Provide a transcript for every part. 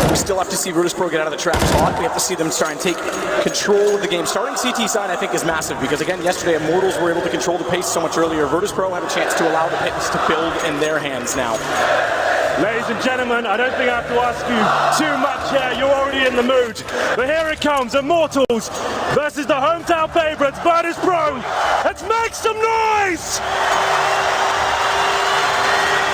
We still have to see Virtus.pro get out of the traps hot. We have to see them try and take control of the game. Starting CT side, I think, is massive because, again, yesterday Immortals were able to control the pace so much earlier. Virtus.pro have a chance to allow the pace to build in their hands now. Ladies and gentlemen, I don't think I have to ask you too much here. You're already in the mood. But here it comes, Immortals versus the hometown favorites, Virtus.pro. Let's make some noise!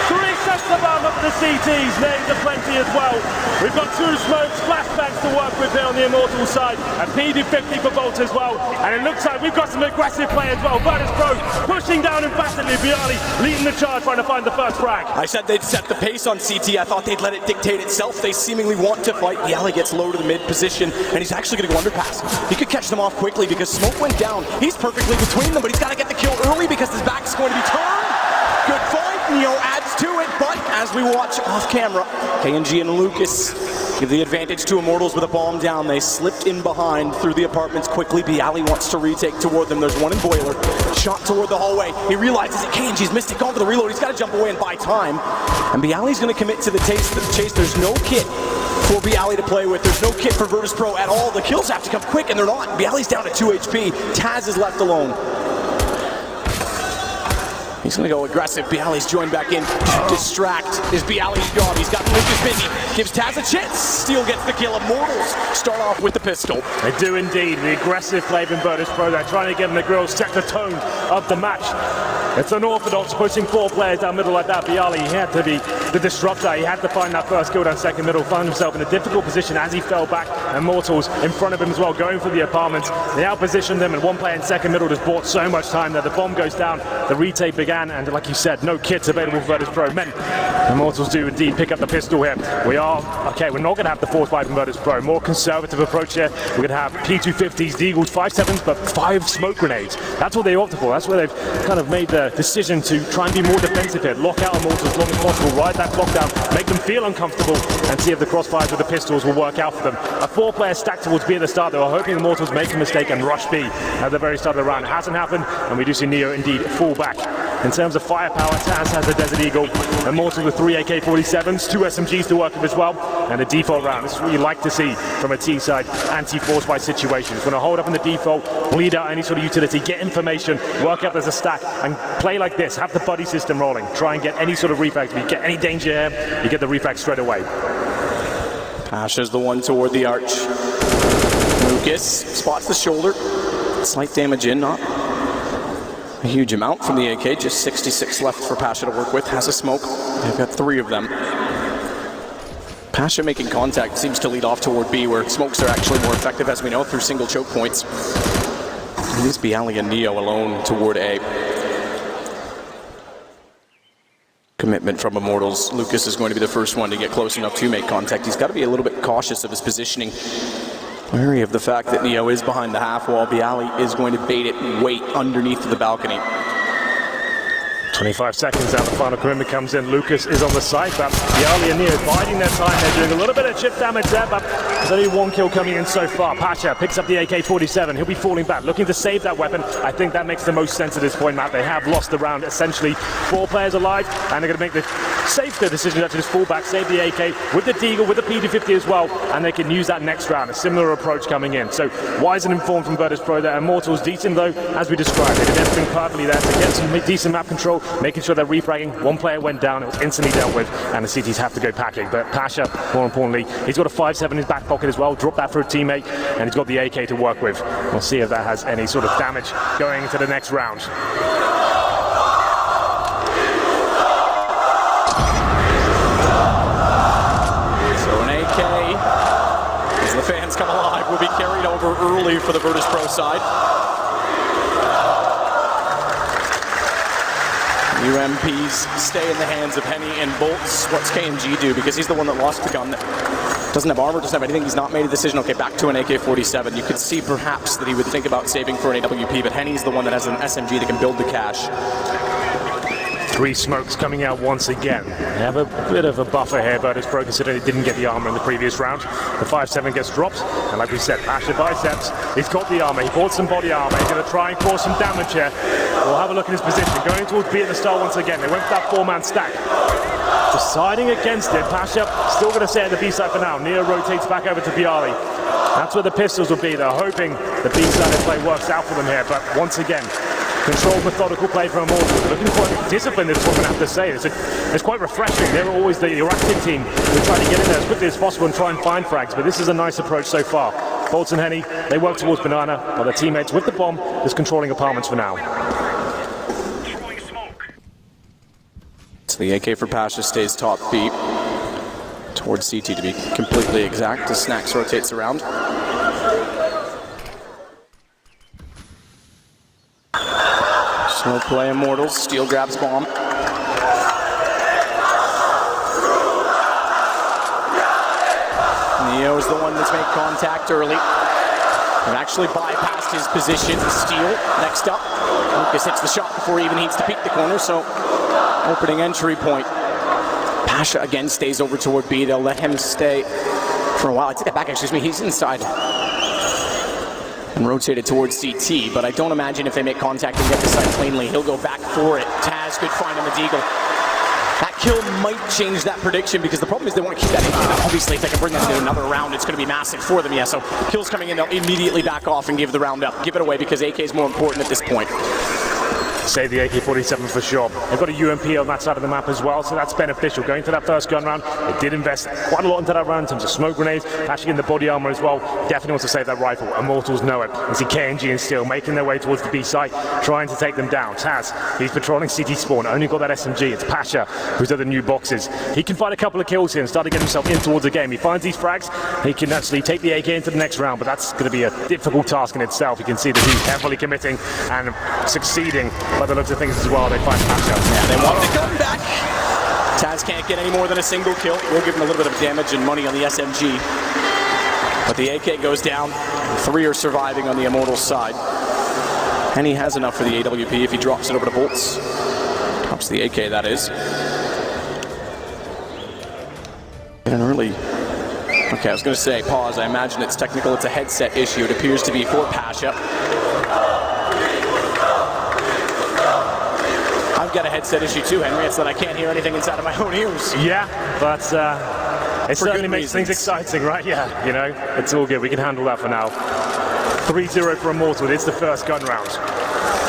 3 sets of armor for the CTs, names are plenty as well. We've got 2 smokes, flashbangs to work with here on the Immortals side, and PD50 for Bolt as well. And it looks like we've got some aggressive play as well. Virtus.pro pushing down emphatically, BO3 leading the charge, trying to find the first frag. I said they'd set the pace on CT. I thought they'd let it dictate itself. They seemingly want to fight. BO3 gets low to the mid position, and he's actually going to go underpass. He could catch them off quickly because smoke went down. He's perfectly between them, but he's got to get the kill early because his back is going to be turned. Good fight. Neo adds to it, but as we watch off camera, KNG and Lucas give the advantage to Immortals with a bomb down. They slipped in behind through the apartments quickly. BO3 wants to retake toward them. There's one in Boiler. Shot toward the hallway. He realizes that KNG's missed it. Going for the reload. He's got to jump away and buy time. And BO3's going to commit to the chase. There's no kit for BO3 to play with. There's no kit for Virtus.pro at all. The kills have to come quick, and they're not. BO3's down to 2 HP. Taz is left alone. He's going to go aggressive. BO3's joined back in. Distract is BO3's job. He's got Lucas busy. Gives Taz a chance. Steel gets the kill. Immortals start off with the pistol. They do indeed. The aggressive play from Virtus.pro. They're trying to get in the grill, set the tone of the match. It's unorthodox pushing 4 players down middle like that. BO3, he had to be the disruptor. He had to find that first kill down second middle. Found himself in a difficult position as he fell back. Immortals in front of him as well, going for the apartments. They outpositioned them, and one player in second middle just bought so much time that the bomb goes down. The retake began, and like you said, no kits available for Virtus.pro. Men, Immortals do indeed pick up the pistol here. We're not going to have the force fight from Virtus.pro. More conservative approach here. We're going to have P250s, Deagles, 5.7s, but 5 smoke grenades. That's what they opted for. That's where they've kind of made the decision to try and be more defensive here. Lock out Immortals as long as possible, ride that clock down, make them feel uncomfortable, and see if the crossfires with the pistols will work out for them. A 4-player stack towards B at the start. They were hoping Immortals make a mistake and rush B at the very start of the round. It hasn't happened, and we do see Neo indeed fall back. In terms of firepower, Taz has a Desert Eagle, Immortals with 3 AK-47s, 2 SMGs to work with as well, and a default round. This is what you like to see from a T-side anti-force fight situation. It's going to hold up in the default, bleed out any sort of utility, get information, work out there's a stack, and play like this. Have the buddy system rolling. Try and get any sort of refrags. If you get any danger here, you get the refrags straight away. Pasha's the one toward the arch. Lucas spots the shoulder. Slight damage in, not a huge amount from the AK. Just 66 left for Pasha to work with. Has a smoke. They've got 3 of them. Pasha making contact seems to lead off toward B, where smokes are actually more effective, as we know, through single choke points. It is BO3 and Neo alone toward A. Commitment from Immortals. Lucas is going to be the first one to get close enough to make contact. He's got to be a little bit cautious of his positioning. Wary of the fact that Neo is behind the half wall. BO3 is going to bait it and wait underneath the balcony. 25 seconds out, the final commitment comes in. Lucas is on the side, but BO3 and Neo biding their time. They're doing a little bit of chip damage there, but there's only 1 kill coming in so far. Pasha picks up the AK-47. He'll be falling back, looking to save that weapon. I think that makes the most sense at this point, Matt. They have lost the round, essentially 4 players alive, and they're going to make the safer decision to just fall back, save the AK with the Deagle, with the P250 as well, and they can use that next round. A similar approach coming in. So wise and informed from Virtus.pro there. Immortals decent though, as we described. They did everything perfectly there to get some decent map control, making sure they're refragging. 1 player went down, it was instantly dealt with, and the CTs have to go packing. But Pasha, more importantly, he's got a 5.7 in his back pocket as well. Drop that for a teammate, and he's got the AK to work with. We'll see if that has any sort of damage going into the next round. As the fans come alive, will be carried over early for the Virtus.pro side. UMPs stay in the hands of Henny and Bolts. What's KNG do? Because he's the one that lost the gun. Doesn't have armor, doesn't have anything. He's not made a decision. Okay, back to an AK-47. You could see perhaps that he would think about saving for an AWP, but Henny's the one that has an SMG that can build the cache. 3 smokes coming out once again. They have a bit of a buffer here, Virtus.pro, considering they didn't get the armor in the previous round. The 5.7 gets dropped, and like we said, Pasha biceps. He's got the armor. He bought some body armor. He's going to try and cause some damage here. We'll have a look at his position. Going towards B at the start once again. They went for that 4-man stack. Deciding against it. Pasha still going to stay at the B side for now. Neo rotates back over to Bialy. That's where the pistols will be. They're hoping the B side of play works out for them here. But once again, controlled, methodical play from Immortals. Looking quite disciplined, this one, I have to say. It's quite refreshing. They're always the reactive team who try to get in there as quickly as possible and try and find frags. But this is a nice approach so far. Bolts and Henny, they work towards Banana, while their teammates with the bomb just controlling apartments for now. So the AK for Pasha stays top B. Towards CT to be completely exact, as Snacks rotates around. Slow play Immortals, Steel grabs bomb. Neo is the one that's made contact early. And actually bypassed his position. Steel next up. Lucas hits the shot before he even needs to peek the corner, so opening entry point. Pasha again stays over toward B. They'll let him stay for a while. I take that back, excuse me. He's inside and rotated towards CT, but I don't imagine if they make contact and get the side cleanly, he'll go back for it. Taz, good find on the Deagle. That kill might change that prediction because the problem is they want to keep that in. Obviously, if they can bring that into another round, it's going to be massive for them. Yeah, so kills coming in, they'll immediately back off and give the round up. Give it away because AK is more important at this point. Save the AK-47 for sure. They've got a UMP on that side of the map as well, so that's beneficial. Going to that first gun round, they did invest quite a lot into that round in terms of smoke grenades, patching in the body armor as well. Definitely wants to save that rifle. Immortals know it. You see KNG and Steel making their way towards the B site, trying to take them down. Taz, he's patrolling CT spawn, only got that SMG. It's Pasha, who's at the new boxes. He can find a couple of kills here and start to get himself in towards the game. He finds these frags, he can actually take the AK into the next round, but that's going to be a difficult task in itself. You can see that he's heavily committing and succeeding by the looks of things as well. They find Pasha. Yeah, they want to come back. Taz can't get any more than a single kill. We'll give him a little bit of damage and money on the SMG. But the AK goes down. 3 are surviving on the Immortals side. And he has enough for the AWP if he drops it over to Bolts. Drops the AK, that is. Get an early... Okay, I was going to say, pause. I imagine it's technical. It's a headset issue. It appears to be for Pasha. I've got a headset issue too, Henry. It's that I can't hear anything inside of my own ears. Yeah, but it certainly makes things exciting, right? Yeah, you know, it's all good. We can handle that for now. 3-0 for Immortal. It's the first gun round.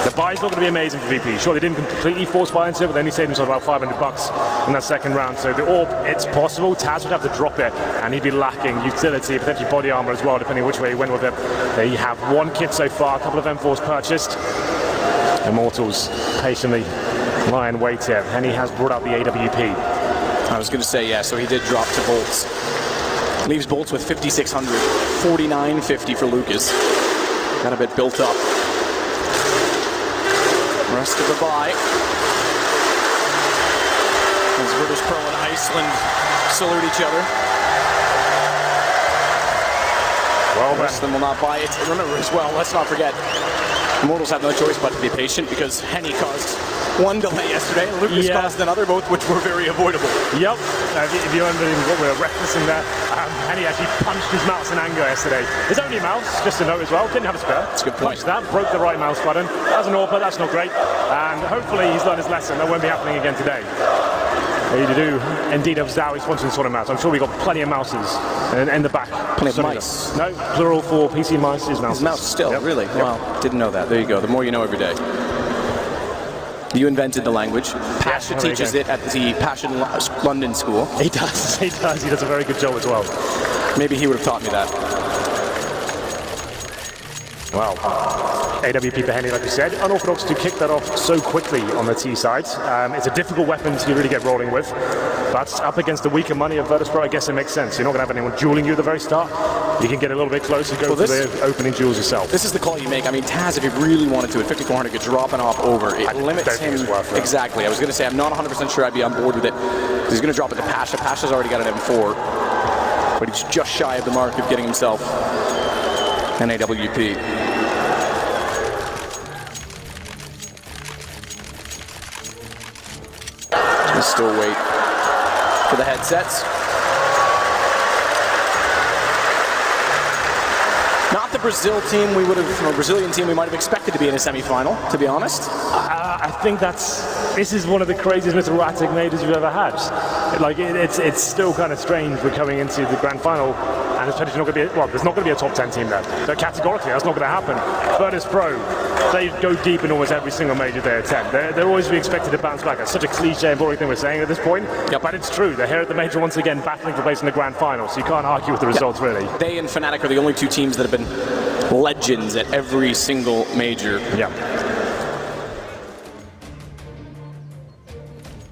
The buy's not going to be amazing for VP. Sure, they didn't completely force buy into it, but they only saved themselves about $500 in that second round. So the orb, it's possible. Taz would have to drop it, and he'd be lacking utility, potentially body armor as well, depending which way he went with it. They have 1 kit so far, a couple of M4s purchased. Immortals patiently lie in wait here, and he has brought out the AWP. I was going to say, yeah, so he did drop to Bolts. Leaves Bolts with 5,600, 4,950 for Lucas. Got a bit built up. Rest of the buy. As Virtus.pro and Iceland salute each other. Well, the rest of them will not buy it. Remember as well, let's not forget, Immortals have no choice but to be patient because Henny caused 1 delay yesterday and Lucas caused another, both which were very avoidable. Yep, if you're wondering what we're referencing there, Henny actually punched his mouse in anger yesterday. His only mouse, just to note as well, didn't have a spare. That's a good point. Punched that, broke the right mouse button. As an AWP, that's not great. And hopefully he's learned his lesson. That won't be happening again today. You do indeed have Zowie sponsoring sort of mouse. I'm sure we've got plenty of mouses in the back. Plenty of mice. No, plural for PC mice is mouse. His mouse still, really? Yep. Wow, didn't know that. There you go. The more you know every day. You invented the language. Pasha teaches it at the Passion London School. He does. He does. He does a very good job as well. Maybe he would have taught me that. Well, AWP for Henny, like you said. Unorthodox to kick that off so quickly on the T side. It's a difficult weapon to really get rolling with. But up against the weaker money of Virtus.pro, I guess it makes sense. You're not going to have anyone dueling you at the very start. You can get a little bit closer, go for the opening duels yourself. This is the call you make. I mean, Taz, if he really wanted to, at 5,400, could drop an off over. It limits him. Exactly. I was going to say, I'm not 100% sure I'd be on board with it. He's going to drop it to Pasha. Pasha's already got an M4. But he's just shy of the mark of getting himself an AWP. Still wait for the headsets. Not the Brazilian team we might have expected to be in a semi-final, to be honest. I think this is one of the craziest Mr. Erratic majors you've ever had. Like, it's still kind of strange we're coming into the grand final, and it's potentially not going to be, well, there's not going to be a top 10 team there. So categorically, that's not going to happen. Virtus.pro, they go deep in almost every single major they attend. They're always be expected to bounce back. That's such a cliche and boring thing we're saying at this point, but it's true. They're here at the major once again, battling for place in the grand final, so you can't argue with the results, really. They and Fnatic are the only two teams that have been legends at every single major. Yeah.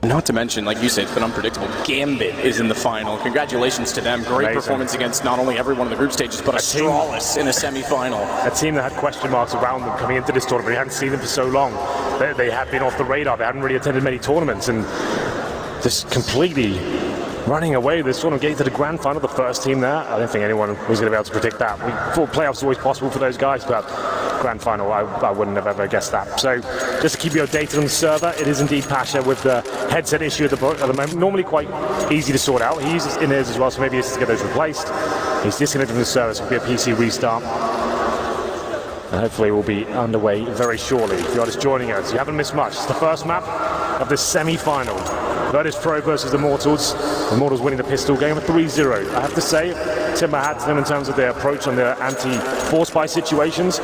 Not to mention, like you said, it's been unpredictable. Gambit is in the final. Congratulations to them. Great performance against not only everyone in the group stages, but Astralis in a semi-final. A team that had question marks around them coming into this tournament. We hadn't seen them for so long. They had been off the radar. They hadn't really attended many tournaments, and just completely running away with this tournament, getting to the grand final, the first team there. I don't think anyone was going to be able to predict that. We thought playoffs were always possible for those guys, but grand final, I wouldn't have ever guessed that. So just to keep you updated on the server, it is indeed Pasha with the headset issue at the moment. Normally quite easy to sort out. He uses in-ears as well, so maybe this is to get those replaced. He's disconnected from the server, so it'll be a PC restart. And hopefully we'll be underway very shortly. If you're just joining us, you haven't missed much. It's the first map of the semi-final. Virtus.pro versus Immortals. Immortals winning the pistol game of 3-0. I have to say, tip my hat to them in terms of their approach on their anti-force buy situations.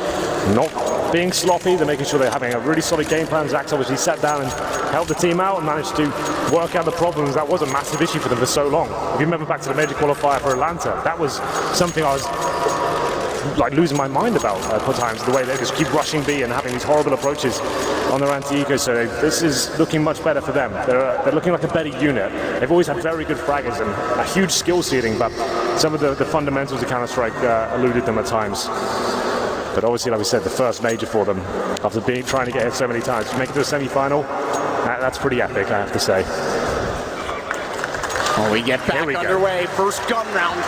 Not being sloppy, they're making sure they're having a really solid game plan. Zach's obviously sat down and helped the team out and managed to work out the problems. That was a massive issue for them for so long. If you remember back to the major qualifier for Atlanta, that was something I was like losing my mind about at times, the way they just keep rushing B and having these horrible approaches on their anti-eco. So this is looking much better for them. They're looking like a better unit. They've always had very good fraggers and a huge skill ceiling, but some of the fundamentals of Counter-Strike eluded them at times. But obviously, like we said, the first major for them after trying to get hit so many times. To make it to the semi-final, that's pretty epic, I have to say. Well, we get back underway. First gun round.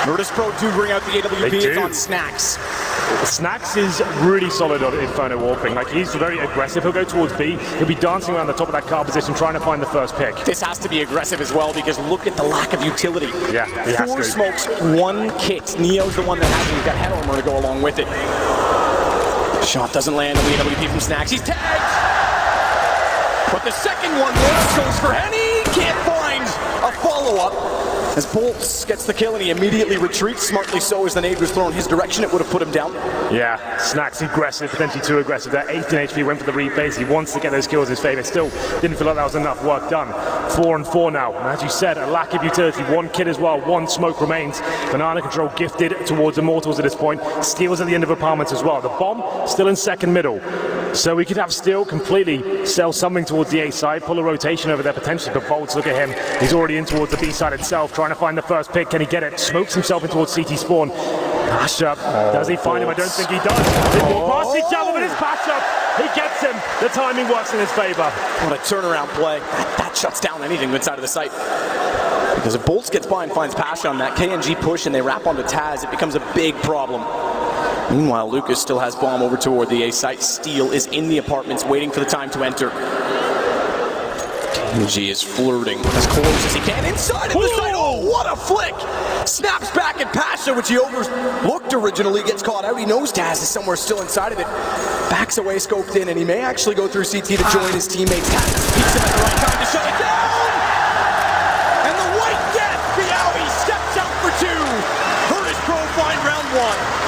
Virtus.pro do bring out the AWP. It's on Snacks. Snacks is really solid on Inferno warping. Like, he's very aggressive. He'll go towards B. He'll be dancing around the top of that car position trying to find the first pick. This has to be aggressive as well because look at the lack of utility. Yeah, he has 4 smokes, 1 kit. Neo's the one that has it. He's got head armor to go along with it. Shot doesn't land on the AWP from Snacks. He's tagged! But the second one goes for Henny. Can't find a follow-up. As Bolts gets the kill and he immediately retreats, smartly so, as the nade was thrown his direction, it would have put him down. Yeah, Snacks aggressive, potentially too aggressive. That 18 HP went for the replays. He wants to get those kills in his favor. Still didn't feel like that was enough work done. 4-4 now. And as you said, a lack of utility. 1 kit as well, 1 smoke remains. Banana Control gifted towards Immortals at this point. Steals at the end of apartments as well. The bomb still in second middle. So we could have Steel completely sell something towards the A side, pull a rotation over there potentially, but Bolts, look at him. He's already in towards the B side itself, trying to find the first pick. Can he get it? Smokes himself in towards CT spawn. Pasha, does he find him? I don't think he does. They walk past each other, but it's Pasha. He gets him. The timing works in his favor. What a turnaround play. That shuts down anything inside of the site. Because if Bolts gets by and finds Pasha on that KNG push and they wrap onto Taz, it becomes a big problem. Meanwhile, Lucas still has bomb over toward the A site. Steel is in the apartments waiting for the time to enter. KNG is flirting as close as he can inside of the site. Oh, what a flick! Snaps back at Pasha, which he overlooked originally, gets caught out. He knows Taz is somewhere still inside of it. Backs away, scoped in, and he may actually go through CT to join his teammates. Taz peeks him at the right time to shut it down! And the White Death, Biawi, steps out for 2. Virtus.pro find round 1.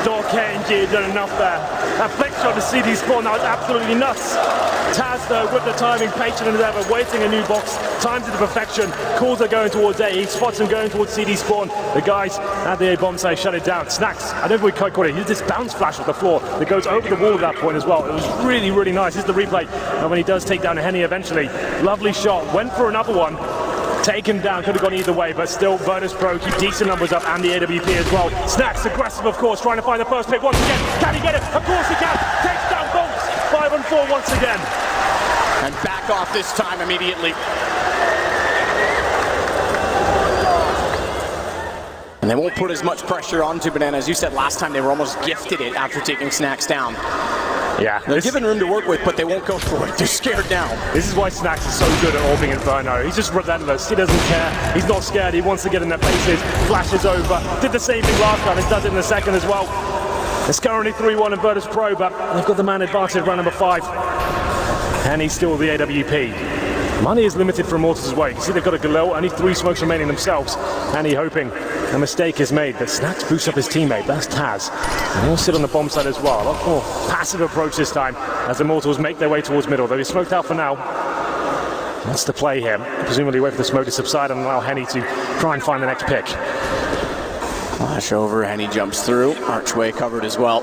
Thought KNG had done enough there. That flick shot to CD spawn, that was absolutely nuts. Taz though, with the timing, patient as ever, waiting a new box, times it to perfection, calls are going towards A, he spots him going towards CD spawn. The guys at the A bomb site shut it down. Snacks, I don't know if we quite caught it, he did this bounce flash off the floor that goes over the wall at that point as well. It was really, really nice. This is the replay, and when he does take down a Henny eventually, lovely shot, went for another one. Taken down, could have gone either way, but still Virtus.pro keep decent numbers up and the AWP as well. Snacks aggressive, of course, trying to find the first pick once again. Can he get it? Of course he can. Takes down Bolts. 5-4 once again. And back off this time immediately. And they won't put as much pressure onto Banana. As you said last time, they were almost gifted it after taking Snacks down. Yeah. They're given room to work with, but they won't go for it. They're scared now. This is why Snax is so good at orbing Inferno. He's just relentless. He doesn't care. He's not scared. He wants to get in their faces. Flashes over. Did the same thing last time. He does it in the second as well. It's currently 3-1 in Virtus.pro, but they've got the man advantage round number 5. And he's still the AWP. Money is limited for Immortals as well. You can see they've got a Galil, only 3 smokes remaining themselves. And he hoping a mistake is made, but Snax boosts up his teammate. That's Taz. And he'll sit on the bomb side as well. A lot more passive approach this time as Immortals make their way towards middle. Though he's smoked out for now. What's the play here? Presumably wait for the smoke to subside and allow Henny to try and find the next pick. Flash over, Henny jumps through. Archway covered as well.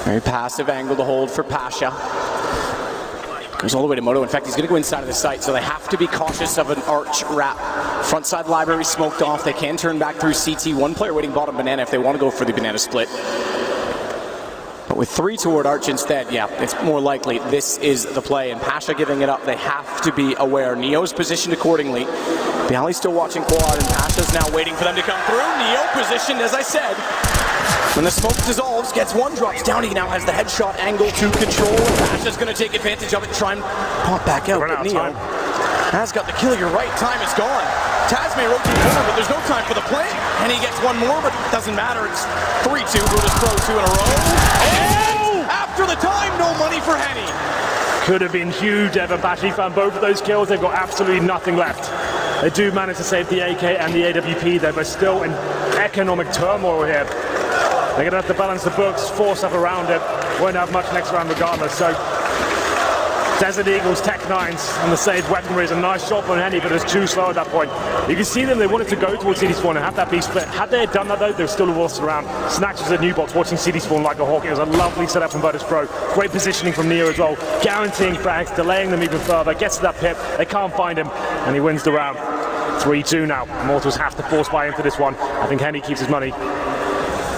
Very passive angle to hold for Pasha. Goes all the way to Moto. In fact, he's going to go inside of the site, so they have to be cautious of an arch wrap. Front side library smoked off. They can turn back through CT. One player waiting bottom banana if they want to go for the banana split. But with 3 toward arch instead, yeah, it's more likely this is the play. And Pasha giving it up, they have to be aware. Neo's positioned accordingly. Bialy's still watching quad, and Pasha's now waiting for them to come through. Neo positioned, as I said. When the smoke dissolves, gets one, drops down. He now has the headshot angle to control. Pasha's going to take advantage of it, try and pop back out. But Neo has got the kill. You're right, time is gone. Taz may rotate corner, but there's no time for the play. And he gets one more, but it doesn't matter. It's 3-2, Virtus.pro 2 in a row. And after the time, no money for Henny. Could have been huge, Evan Pasha found both of those kills. They've got absolutely nothing left. They do manage to save the AK and the AWP there, but still in economic turmoil here. They're going to have to balance the books, force up around it. Won't have much next round regardless. So Desert Eagles, Tech 9s, and the saved weaponry is a nice shot from Henny, but it's too slow at that point. You can see them, they wanted to go towards CD Spawn and have that be split. Had they done that though, they were still lost around. Snax was at New Box watching CD Spawn like a hawk. It was a lovely setup from Virtus.pro. Great positioning from Neo as well. Guaranteeing frags, delaying them even further. Gets to that pip, they can't find him, and he wins the round. 3-2 now. Immortals have to force buy into this one. I think Henny keeps his money.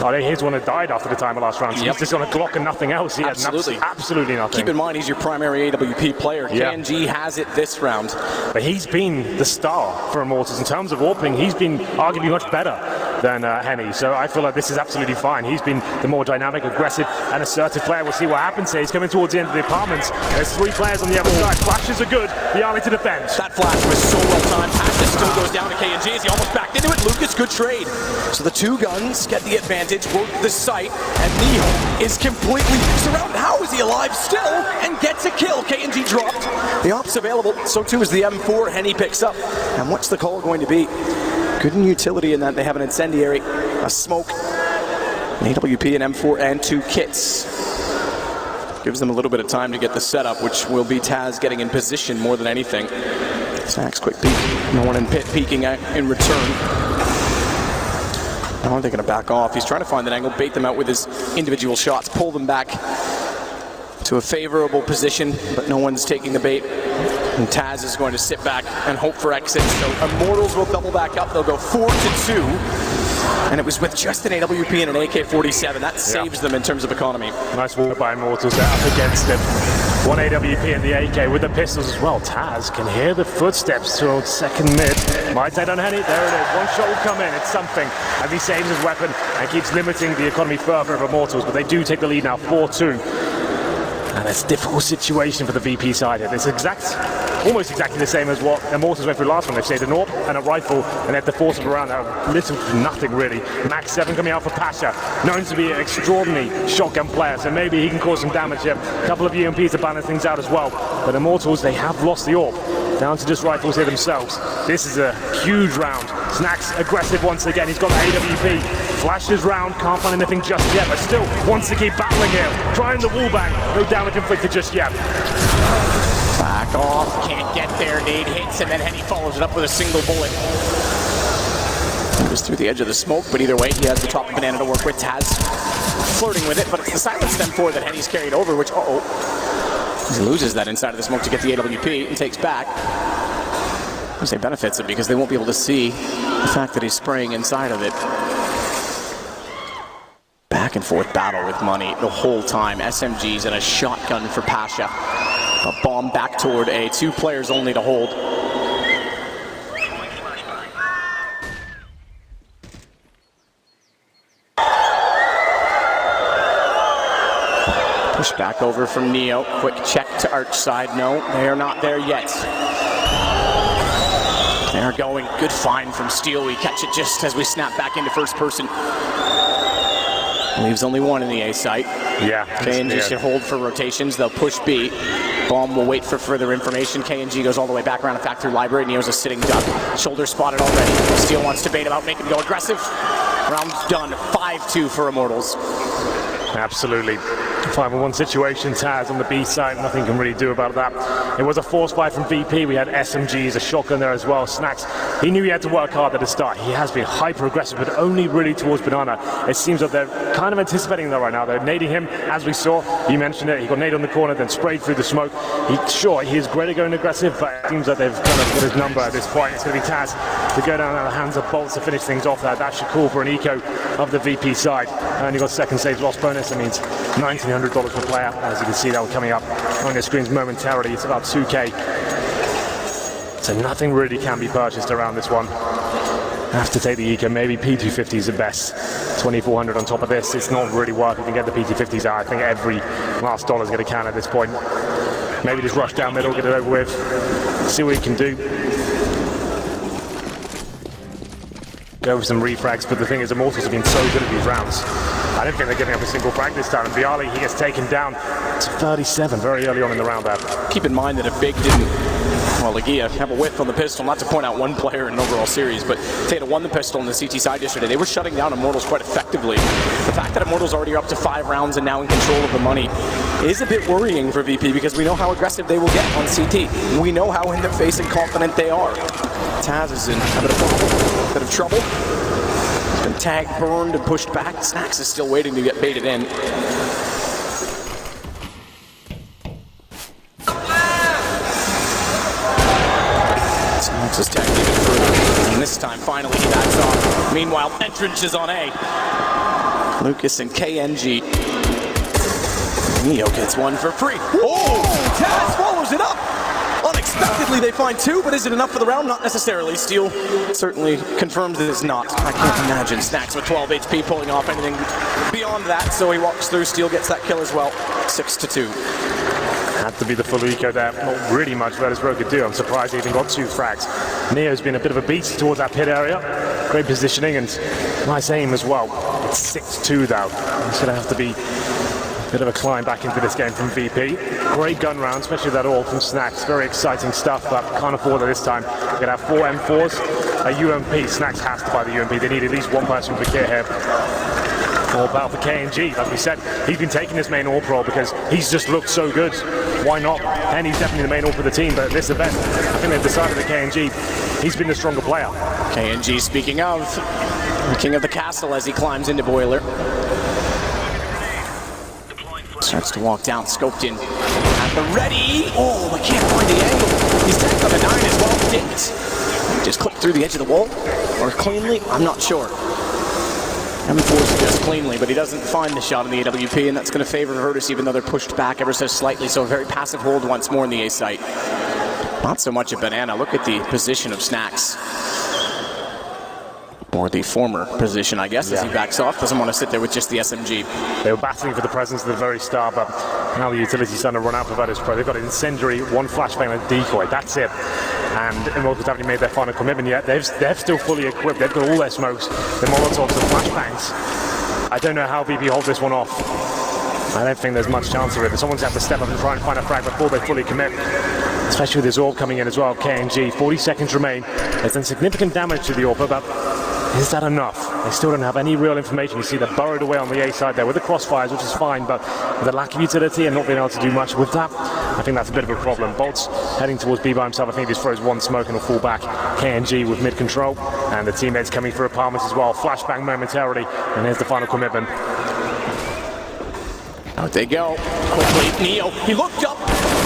Oh, here's one that died after the time of last round. So he's just on a Glock and nothing else. He had absolutely nothing. Keep in mind, he's your primary AWP player. KNG has it this round. But he's been the star for Immortals. In terms of opening, he's been arguably much better than Henny. So I feel like this is absolutely fine. He's been the more dynamic, aggressive, and assertive player. We'll see what happens here. He's coming towards the end of the apartments. There's 3 players on the other side. Flashes are good. Bialy to defend. That flash was so well timed. Pasha still goes down to KNG as he almost backed into it. Lucas, good trade. So the 2 guns get the advantage. Work the site, and Neo is completely surrounded. How is he alive still and gets a kill? KNG dropped. The op's available. So too is the M4. Henny picks up. And what's the call going to be? Good in utility in that they have an incendiary, a smoke, an AWP, an M4, and 2 kits. Gives them a little bit of time to get the setup, which will be Taz getting in position more than anything. Snax, quick peek. No one in pit peeking in return. Now they're going to back off. He's trying to find an angle, bait them out with his individual shots, pull them back to a favorable position, but no one's taking the bait. And Taz is going to sit back and hope for exit. So Immortals will double back up. They'll go 4-2. And it was with just an AWP and an AK-47. That saves them in terms of economy. Nice walk by Immortals there up against it. 1 AWP and the AK with the pistols as well. Taz can hear the footsteps towards second mid. Might take on Henny. There it is. One shot will come in. It's something. As he saves his weapon and keeps limiting the economy further of Immortals. But they do take the lead now, 4-2. And it's a difficult situation for the VP side here. It's almost exactly the same as what Immortals went through last one. They've saved an AWP and a rifle, and they have to force it around. Little to nothing, really. Max 7 coming out for Pasha, known to be an extraordinary shotgun player, so maybe he can cause some damage here. A couple of UMPs to balance things out as well. But Immortals, they have lost the AWP. Down to just rifles here themselves. This is a huge round. Snax aggressive once again. He's got the AWP. Flashes round, can't find anything just yet, but still wants to keep battling here. Trying the wall bang. No damage inflicted just yet. Back off, can't get there. Nade hits, and then Henny follows it up with a single bullet. Goes through the edge of the smoke, but either way, he has the top of banana to work with. Taz flirting with it, but it's the silence M4 that Henny's carried over, which, he loses that inside of the smoke to get the AWP and takes back. I say benefits it because they won't be able to see the fact that he's spraying inside of it. Back and forth battle with money the whole time. SMGs and a shotgun for Pasha. A bomb back toward A. 2 players only to hold. Push back over from Neo. Quick check to Arch side. No, they are not there yet. They are going. Good find from Steel. We catch it just as we snap back into first person. Leaves only one in the A site. Yeah. KNG should hold for rotations. They'll push B. Bomb will wait for further information. KNG goes all the way back around and back through library. Neo's a sitting duck. Shoulder spotted already. Steel wants to bait him out, make him go aggressive. Round's done. 5-2 for Immortals. Absolutely. 5-on-1 situation. Taz on the B side, nothing can really do about that. It was a force buy from VP. We had SMGs, a shotgun there as well. Snacks, he knew he had to work hard at the start. He has been hyper aggressive, but only really towards Banana. It seems that they're kind of anticipating that right now. They're nading him, as we saw. You mentioned it. He got naded on the corner, then sprayed through the smoke. He is great at going aggressive, but it seems that they've kind of got his number at this point. It's going to be Taz to go down out of the hands of Bolts to finish things off there. That should call for an eco of the VP side. And you got second stage loss bonus. That means $1,900 per player. As you can see, that one coming up on your screens momentarily. It's about 2K. So nothing really can be purchased around this one. Have to take the eco. Maybe P250 is the best. 2,400 on top of this. It's not really worth it. You can get the P250s out. I think every last dollar is going to count at this point. Maybe just rush down middle, get it over with, see what he can do. Go with some refrags, but the thing is, Immortals have been so good at these rounds. I don't think they're giving up a single frag this time. And Bialy, he gets taken down to 37 very early on in the round there. Keep in mind that if Big didn't, well, Legia have a whiff on the pistol, not to point out one player in an overall series, but Tata won the pistol in the CT side yesterday. They were shutting down Immortals quite effectively. The fact that Immortals already are up to 5 rounds and now in control of the money is a bit worrying for VP, because we know how aggressive they will get on CT. We know how in their face and confident they are. Taz is in a bit of problem, a bit of trouble. He's been tagged, burned, and pushed back. Snacks is still waiting to get baited in. Snacks is tagged even further, and this time finally he backs off. Meanwhile, Entrance is on A. Lucas and KNG. Neo gets one for free. Oh! Taz follows it up! Unexpectedly, they find 2, but is it enough for the round? Not necessarily. Steel certainly confirms it is not. I can't imagine Snacks with 12 HP pulling off anything beyond that, so he walks through. Steel gets that kill as well. 6-2. Had to be the full eco there. Not really much Virtus.pro could do. I'm surprised he even got 2 frags. Neo's been a bit of a beast towards that pit area. Great positioning and nice aim as well. It's 6-2 though. It's going to have to be a bit of a climb back into this game from VP. Great gun round, especially that all from Snacks. Very exciting stuff, but can't afford it this time. We're going to have 4 M4s, a UMP. Snacks has to buy the UMP. They need at least one person for kit here. All about for KNG. Like we said, he's been taking this main AWP role because he's just looked so good. Why not? And he's definitely the main AWP for the team, but at this event, I think they've decided that KNG, he's been the stronger player. KNG, speaking of, the king of the castle as he climbs into Boiler. Starts to walk down, scoped in at the ready. Oh, I can't find the angle. He's tagged on the 9 as well. Didn't just clip through the edge of the wall, or cleanly, I'm not sure. M4 suggests cleanly, but he doesn't find the shot in the AWP, and that's going to favor Virtus, even though they're pushed back ever so slightly. So a very passive hold once more in the A site. Not so much a Banana. Look at the position of Snacks. Or the former position, I guess, as he backs off. Doesn't want to sit there with just the SMG. They were battling for the presence at the very start, but now the utility's starting to run out for Virtus.pro. They've got an incendiary, 1 flashbang and a decoy. That's it. And Immortals haven't made their final commitment yet. They're still fully equipped. They've got all their smokes, the Molotovs, the flashbangs. I don't know how VP hold this one off. I don't think there's much chance of it. Someone's going to have to step up and try and find a frag before they fully commit. Especially with this AWP coming in as well. KNG, 40 seconds remain. There's done significant damage to the AWP, but is that enough? They still don't have any real information. You see they're burrowed away on the A side there with the crossfires, which is fine, but with the lack of utility and not being able to do much with that, I think that's a bit of a problem. Bolt's heading towards B by himself. I think he just throws 1 smoke and will fall back. KNG with mid control, and the teammates coming for apartments as well. Flashbang momentarily, and here's the final commitment. Out they go. Quickly, Neo, he looked up.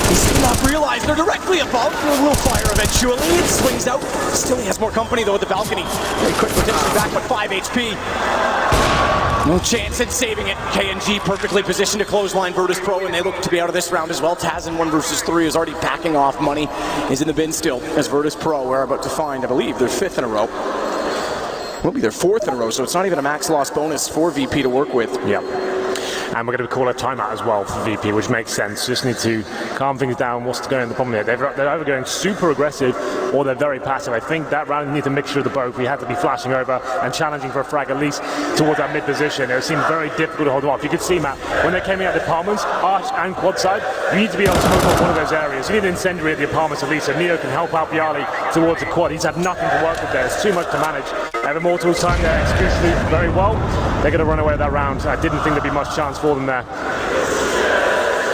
He did not realize they're directly above. Will fire eventually. It swings out. Still, he has more company though at the balcony. Very quick protection back, but 5 HP. No chance in saving it. KNG perfectly positioned to clothesline Virtus.pro, and they look to be out of this round as well. Taz in 1 versus 3 is already backing off. Money is in the bin still, as Virtus.pro are about to find, I believe, their 5th in a row. Will be their 4th in a row, so it's not even a max loss bonus for VP to work with. Yep. And we're going to call a timeout as well for VP, which makes sense. Just need to calm things down. What's going on the problem here? They're either going super aggressive or they're very passive. I think that round needs a mixture of the both. We had to be flashing over and challenging for a frag at least towards that mid position. It seemed very difficult to hold them off. You could see, Matt, when they came in at the apartments, arch and quad side, you need to be able to smoke off one of those areas. You need an incendiary at the apartments at least, so Neo can help out Bialy towards the quad. He's had nothing to work with there. It's too much to manage. Immortals timed their execution very well. They're going to run away with that round. I didn't think there'd be much chance for them there.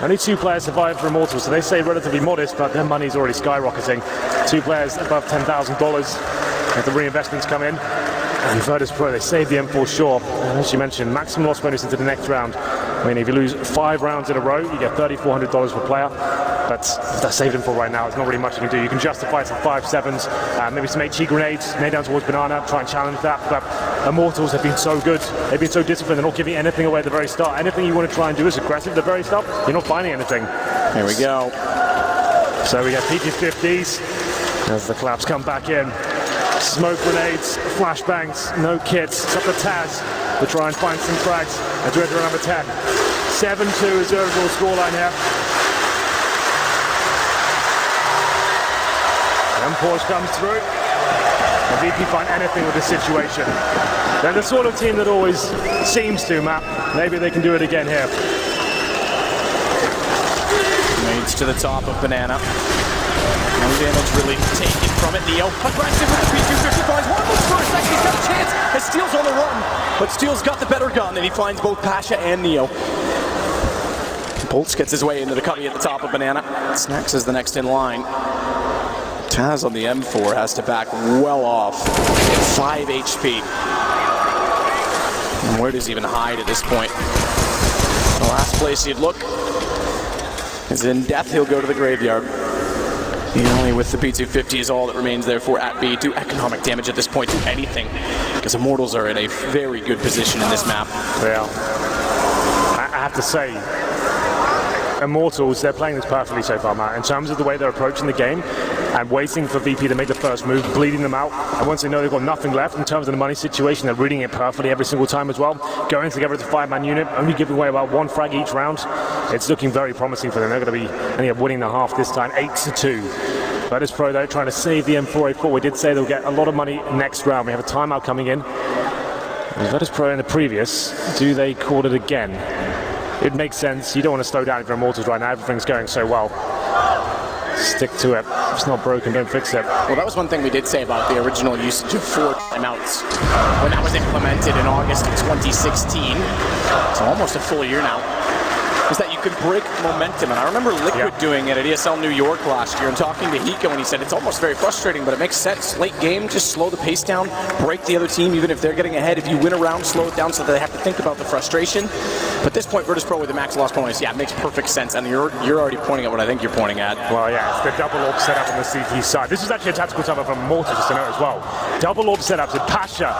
Only 2 players survived for Immortals, so they say relatively modest, but their money's already skyrocketing. 2 players above $10,000 as the reinvestments come in. And Virtus.pro, they saved the M4 Sure. And as you mentioned, maximum loss bonus into the next round. I mean, if you lose 5 rounds in a row, you get $3,400 per player. But that's saved him for right now. There's not really much you can do. You can justify some 5-7s, maybe some HE grenades, made down towards Banana, try and challenge that. But Immortals have been so good. They've been so disciplined. They're not giving anything away at the very start. Anything you want to try and do is aggressive at the very start. You're not finding anything. Here we go. So we get PG50s as the collapse come back in. Smoke grenades, flashbangs, no kits. It's up to Taz to try and find some frags as we enter number 10. 7-2 is the overall scoreline here. M-Force comes through. And VP find anything with this situation. They're the sort of team that always seems to, Matt. Maybe they can do it again here. Leads to the top of Banana. No damage really taken from it. Neo aggressive as B250 finds one. Looks for a second. He's got a chance as Steel's on the run. But Steel's got the better gun and he finds both Pasha and Neo. Bolts gets his way into the cubby at the top of Banana. Snacks is the next in line. Taz on the M4 has to back well off at 5 HP. And where does he even hide at this point? The last place he'd look is in death. He'll go to the graveyard. Only with the B250 is all that remains there for at B. Do economic damage at this point, do anything. Because Immortals are in a very good position in this map. Yeah. I have to say, Immortals, they're playing this perfectly so far, Matt, in terms of the way they're approaching the game and waiting for VP to make the first move, bleeding them out, and once they know they've got nothing left in terms of the money situation, they're reading it perfectly every single time as well, going together as a 5-man unit, only giving away about 1 frag each round. It's looking very promising for them. They're going to be ending up winning the half this time, 8-2. Virtus.pro though, trying to save the M4A4. We did say they'll get a lot of money next round. We have a timeout coming in. Virtus.pro in the previous, do they call it again? It makes sense. You don't want to slow down if you're Immortals right now. Everything's going so well. Stick to it. If it's not broken, don't fix it. Well, that was one thing we did say about the original usage of 4 timeouts when that was implemented in August of 2016. So almost a full year now. Is that you could break momentum. And I remember Liquid doing it at ESL New York last year and talking to Hiko, and he said it's almost very frustrating, but it makes sense. Late game, just slow the pace down, break the other team, even if they're getting ahead. If you win a round, slow it down so that they have to think about the frustration. But at this point, Virtus.pro with the max loss bonus, yeah, it makes perfect sense. And you're already pointing at what I think you're pointing at. Well, yeah, it's the double orb setup on the CT side. This is actually a tactical setup from Immortals, just to know as well. Double orb setups with Pasha.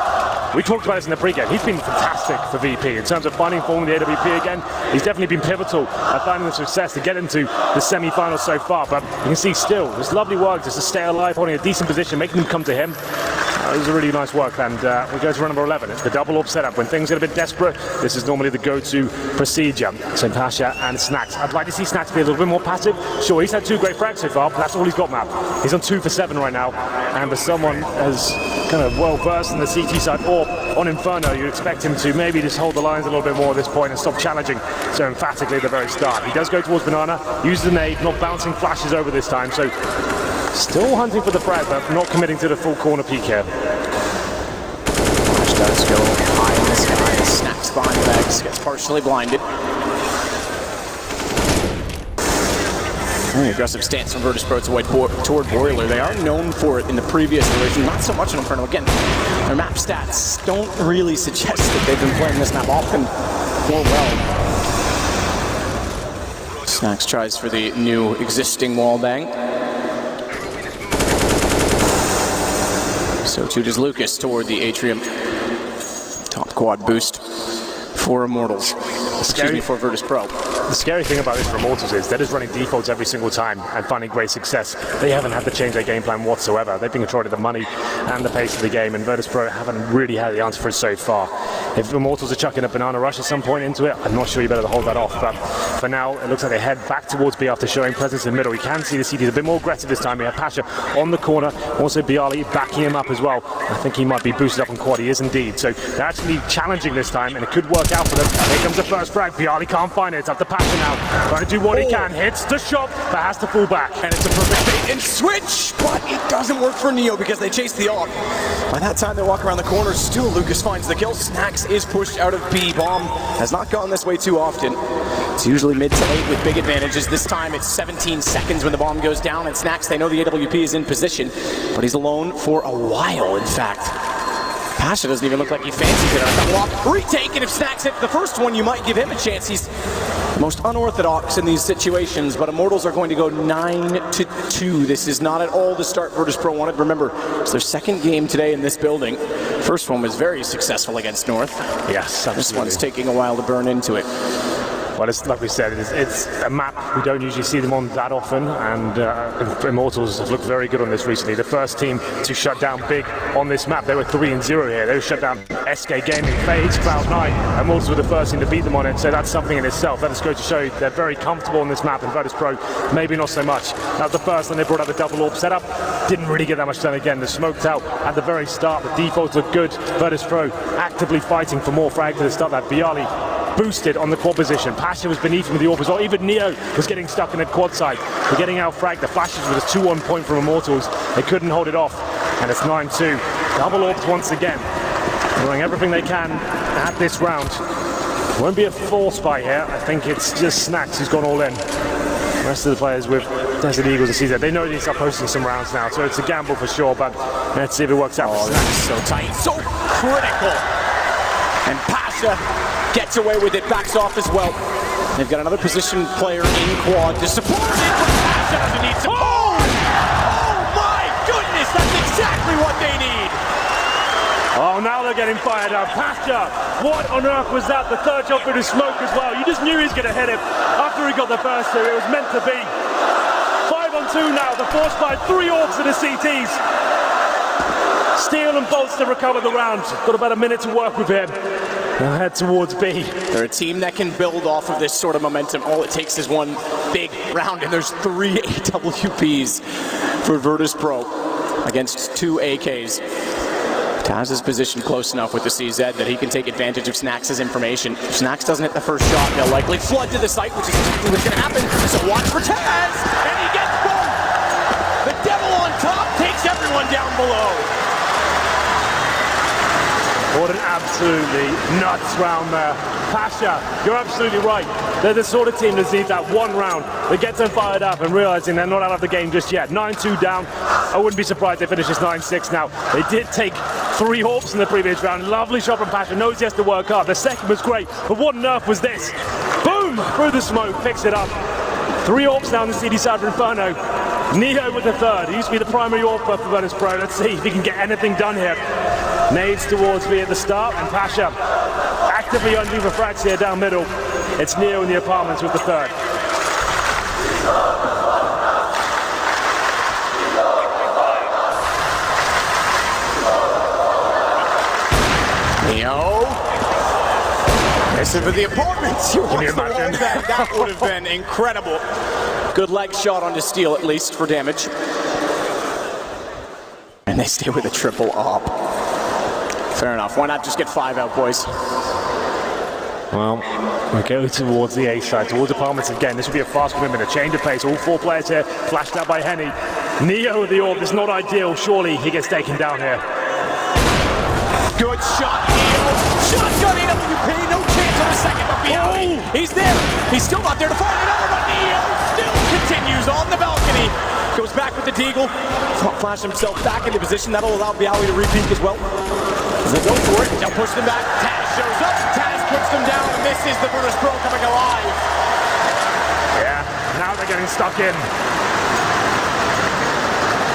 We talked about this in the pre-game. He's been fantastic for VP in terms of finding form in the AWP again. He's definitely been pivotal at finding the success to get into the semi-finals so far. But you can see still, there's lovely work just to stay alive, holding a decent position, making them come to him. It was a really nice work, and we go to run number 11. It's the double orb setup. When things get a bit desperate, this is normally the go-to procedure. So Pasha and Snacks. I'd like to see Snacks be a little bit more passive. Sure, he's had 2 great frags so far, but that's all he's got, Matt. He's on 2 for 7 right now, and for someone as kind of well-versed in the CT side or on Inferno, you'd expect him to maybe just hold the lines a little bit more at this point and stop challenging so emphatically at the very start. He does go towards Banana, uses the nade, not bouncing flashes over this time, so still hunting for the frag, but not committing to the full corner peek here. Flash does go high in the sky, Snacks behind the legs, gets partially blinded. Very aggressive stance from Virtus.pro toward Boiler. They are known for it in the previous iteration, not so much in Inferno. Again, their map stats don't really suggest that they've been playing this map often or well. Snacks tries for the new existing wall bang. So too does Lucas toward the Atrium. Top quad boost for Immortals. Excuse me, for Virtus.pro. The scary thing about this for Immortals is they're just running defaults every single time and finding great success. They haven't had to change their game plan whatsoever. They've been controlling the money and the pace of the game, and Virtus.pro haven't really had the answer for it so far. If Immortals are chucking a banana rush at some point into it, I'm not sure you better hold that off, but for now it looks like they head back towards B after showing presence in the middle. We can see the CT's a bit more aggressive this time. We have Pasha on the corner, also Bialy backing him up as well. I think he might be boosted up on quad, he is indeed, so they're actually challenging this time and it could work out for them. Here comes the first frag, Bialy can't find it, it's up to Pasha now, trying to do what he can, hits the shot, but has to fall back. And it's a perfect bait and switch, but it doesn't work for Neo because they chase the AWP. By that time they walk around the corner, still Lucas finds the kill. Snax is pushed out of B. Bomb has not gone this way too often. It's usually mid to late with big advantages. This time it's 17 seconds when the bomb goes down, and Snax, they know the AWP is in position, but he's alone for a while, in fact. Pasha doesn't even look like he fancies it on a double off. Retake, and if Snax hits the first one, you might give him a chance. He's the most unorthodox in these situations, but Immortals are going to go 9-2. This is not at all the start Virtus.pro wanted. Remember, it's their second game today in this building. First one was very successful against North. Yes, absolutely. This one's taking a while to burn into it. Well, it's like we said, it's a map we don't usually see them on that often, and Immortals have looked very good on this recently. The first team to shut down big on this map. They were 3-0 here. They were shut down SK Gaming, FaZe, Cloud9. Immortals were the first team to beat them on it, so that's something in itself. That is going to show you they're very comfortable on this map, and Virtus.pro maybe not so much. That was the first time they brought out the double AWP setup. Didn't really get that much done again. They smoked out at the very start. The defaults looked good. Virtus.pro actively fighting for more frag to the start. That Bialy boosted on the quad position. Pasha was beneath him with the AWP as well. Even Neo was getting stuck in the quad side. They're getting out fragged. The flashes with a 2-1 point from Immortals. They couldn't hold it off. And it's 9-2. Double AWPs once again. Doing everything they can at this round. Won't be a force fight here. I think it's just Snax who's gone all in. The rest of the players with Desert Eagles and CZ, they know they start posting some rounds now, so it's a gamble for sure, but let's see if it works out. Oh, that's so tight, so critical. And Pasha gets away with it, backs off as well. They've got another position player in quad to support it, but Pasha doesn't need support. Oh my goodness, that's exactly what they need. Oh, now they're getting fired up. Pasha, what on earth was that? The third shot through the smoke as well. You just knew he was going to hit it after he got the first two. It was meant to be. 5-on-2 now, the force fight, 3 AWPs to the CTs. Steele and Bolts to recover the round. Got about a minute to work with him. They'll head towards B. They're a team that can build off of this sort of momentum. All it takes is one big round, and there's 3 AWPs for Virtus.pro against 2 AKs. Taz is positioned close enough with the CZ that he can take advantage of Snax's information. If Snax doesn't hit the first shot, they'll likely flood to the site, which is exactly what's going to happen. So watch for Taz, and he gets both. The devil on top takes everyone down below. What an absolutely nuts round there. Pasha, you're absolutely right. They're the sort of team that needs that one round that gets them fired up and realizing they're not out of the game just yet. 9-2 down. I wouldn't be surprised if they finish this 9-6 now. They did take 3 AWPs in the previous round. Lovely shot from Pasha. Knows he has to work hard. The second was great, but what on earth was this? Boom! Through the smoke, picks it up. 3 AWPs down the CD side of Inferno. Neo with the third. He used to be the primary AWP for Virtus.pro. Let's see if he can get anything done here. Nades towards B at the start, and Pasha actively undo the frags here down middle. It's Neo in the apartments with the third. Neo. This is for the apartments. Can you imagine? That would have been incredible. Good leg shot onto Steele, at least, for damage. And they stay with a triple op. Fair enough. Why not just get 5 out, boys? Well, we go towards the A side, towards apartments again. This will be a fast commitment, a change of pace. All 4 players here, flashed out by Henny. Neo with the AWP is not ideal. Surely he gets taken down here. Good shot, Neo. Shotgun AWP, no chance on the second, but Bialy, he's there. He's still not there to find another one. Neo still continues on the balcony. Goes back with the deagle. Flash himself back into position. That'll allow Bialy to repeat as well. They'll go for it. They'll push them back. Taz shows up. Taz puts them down, and this is the Virtus.pro coming alive. Yeah, now they're getting stuck in.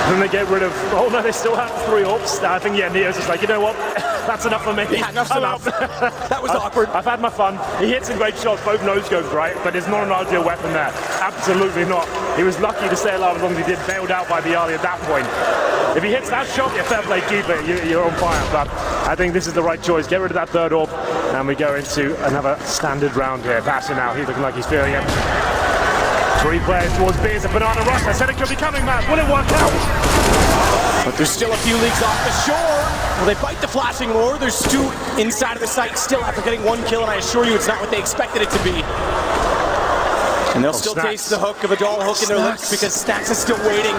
Then they get rid of, oh no, they still have 3 AWPs. I think, yeah, Neo's just like, you know what, that's enough for me. Yeah, enough's enough. That was awkward. I've had my fun. He hit some great shots, both nose goes right, but there's not an ideal weapon there. Absolutely not. He was lucky to stay alive as long as he did, bailed out by Bialy at that point. If he hits that shot, you're fair play keeper, you're on fire. But I think this is the right choice. Get rid of that third orb, and we go into another standard round here. Basher now, he's looking like he's feeling it. 3 players towards B. It's a banana rush. I said it could be coming, man. Will it work out? But there's still a few leagues off the shore. Will they bite the flashing lure? There's 2 inside of the site still after getting 1 kill, and I assure you it's not what they expected it to be. And they'll still taste the hook of a doll hook in their lips because Snacks is still waiting.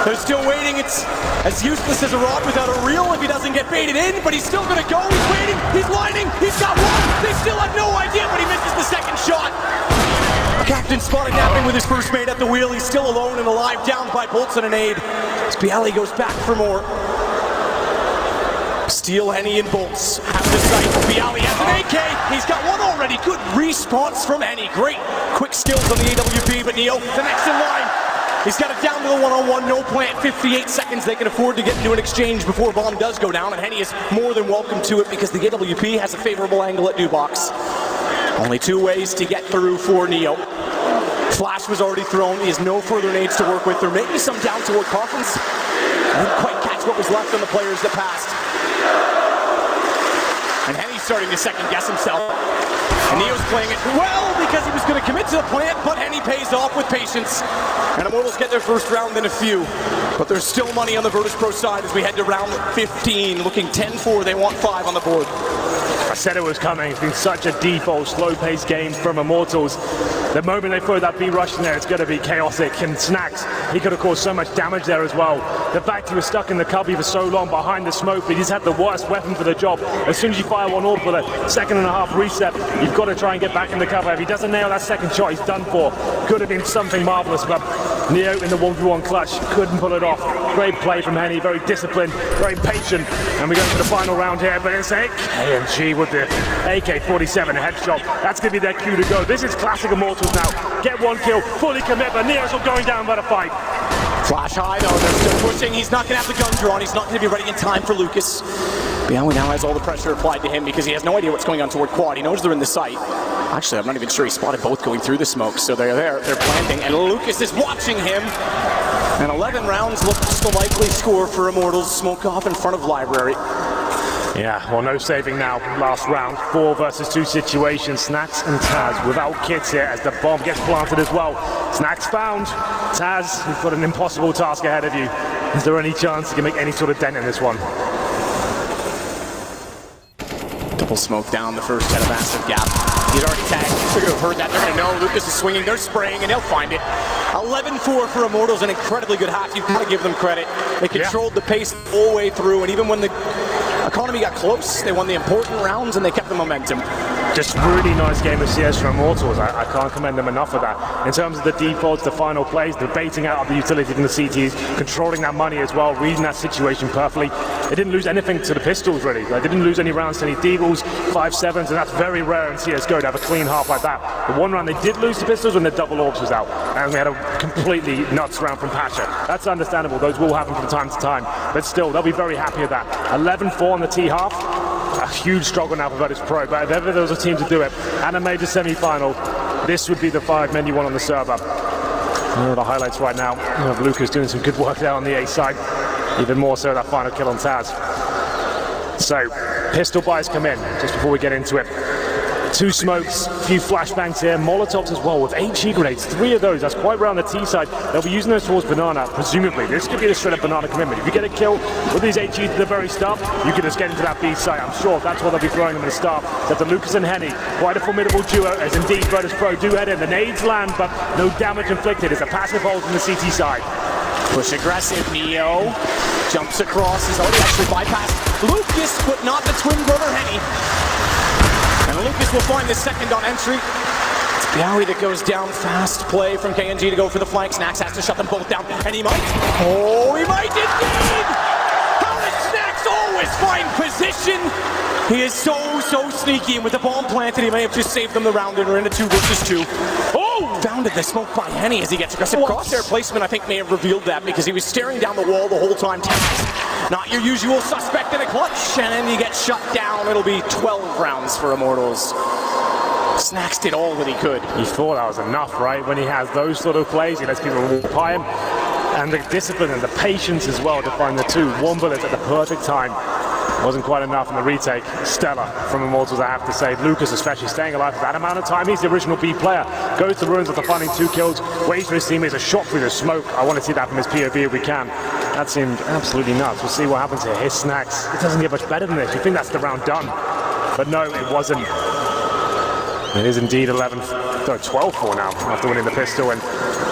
They're still waiting. It's as useless as a rod without a reel if he doesn't get baited in, but he's still going to go. He's waiting. He's lining. He's got 1. They still have no idea, but he misses the second shot. Captain spotted napping with his first mate at the wheel. He's still alone and alive, down by bolts and an aid. BO3 goes back for more. Steele, Henny, and Bolts have the sight. BO3 has an AK. He's got 1 already. Good response from Henny. Great quick skills on the AWP, but Neo, the next in line. He's got it down to the one-on-one, no plant, 58 seconds. They can afford to get into an exchange before bomb does go down, and Henny is more than welcome to it because the AWP has a favorable angle at new box. Only 2 ways to get through for Neo. Flash was already thrown. He has no further nades to work with. There may be some down toward Coffins. I didn't quite catch what was left on the players that passed. And Henny's starting to second guess himself. And Neo's playing it well because he was going to commit to the plant, but Henny pays off with patience. And Immortals get their first round in a few. But there's still money on the Virtus.pro side as we head to round 15. Looking 10-4, they want 5 on the board. I said it was coming. It's been such a default, slow-paced game from Immortals. The moment they throw that B rush in there, it's going to be chaotic. And Snacks, he could have caused so much damage there as well. The fact he was stuck in the cubby for so long behind the smoke, but he's had the worst weapon for the job. As soon as you fire 1 orb with a 2.5 reset, you've got to try and get back in the cover. If he doesn't nail that second shot, he's done for. Could have been something marvelous, but Neo in the 1v1 clutch couldn't pull it off. Great play from Henny, very disciplined, very patient. And we go to the final round here, but it's KNG with the AK-47 headshot. That's going to be their cue to go. This is classic Immortals now. Get 1 kill, fully commit, but Neo's still going down by the fight. Flash high though, they're still pushing. He's not going to have the gun drawn. He's not going to be ready in time for Lucas. BO3 now has all the pressure applied to him because he has no idea what's going on toward quad. He knows they're in the site. Actually, I'm not even sure he spotted both going through the smoke, so they're there, they're planting, and Lucas is watching him. And 11 rounds looks the likely score for Immortals. Smoke off in front of Library. Yeah, well, no saving now. Last round, 4 versus 2 situation. Snacks and Taz without kits here as the bomb gets planted as well. Snacks found. Taz, you've got an impossible task ahead of you. Is there any chance you can make any sort of dent in this one? Double smoke down the first head of massive gap. He's already tagged. They're going to have heard that. They're going to know. Lucas is swinging. They're spraying, and they'll find it. 11-4 for Immortals, an incredibly good half. You've got to give them credit. They controlled the pace the whole way through, and even when the economy got close, they won the important rounds, and they kept the momentum. Just really nice game of CS from Immortals. I can't commend them enough for that. In terms of the defaults, the final plays, the baiting out of the utility from the CTs, controlling that money as well, reading that situation perfectly. They didn't lose anything to the pistols, really. They didn't lose any rounds to any Deagles, 5-7s, and that's very rare in CSGO to have a clean half like that. The one round they did lose to pistols when the double orbs was out, and we had a completely nuts round from Pasha. That's understandable. Those will happen from time to time, but still, they'll be very happy with that. 11-4 on the T half. A huge struggle now for Virtus.pro, but if ever there was a team to do it, and a major semi-final, this would be the 5 men you want on the server. Here are the highlights right now. You have Lucas doing some good work there on the A side, even more so that final kill on Taz. So, pistol buys come in, just before we get into it. 2 smokes, a few flashbangs here, Molotovs as well with 8 G grenades, 3 of those, that's quite rare on the T side. They'll be using those towards Banana, presumably. This could be the straight up Banana commitment. If you get a kill with these 8 Gs at the very start, you can just get into that B site. I'm sure that's what they'll be throwing them at the start. That's the Lucas and Henny, quite a formidable duo, as indeed Virtus.pro do head in. The nades land, but no damage inflicted. It's a passive hold from the CT side. Push aggressive, Neo jumps across, he's already actually bypassed Lucas, but not the twin brother Henny. And Lucas will find the second on entry. It's BO3 that goes down. Fast play from KNG to go for the flank. Snacks has to shut them both down, and he might. Oh, he might indeed! How does Snacks always find position? He is so sneaky, and with the bomb planted, he may have just saved them the round, and we're in a 2 versus 2. Oh! Founded the smoke by Henny as he gets aggressive. Crosshair placement, I think, may have revealed that because he was staring down the wall the whole time. Not your usual suspect in a clutch, and then you get shut down. It'll be 12 rounds for Immortals. Snacks did all that he could. He thought that was enough, right? When he has those sort of plays, he lets people walk by him. And the discipline and the patience as well to find the two one bullets at the perfect time. Wasn't quite enough in the retake. Stellar from Immortals, I have to say. Lucas especially staying alive for that amount of time. He's the original B player. Goes to ruins after finding 2 kills. Waits for his teammates, a shot through the smoke. I want to see that from his POV if we can. That seemed absolutely nuts. We'll see what happens here. His Snacks. It doesn't get much better than this. You think that's the round done. But no, it wasn't. It is indeed 12-4 now after winning the pistol. And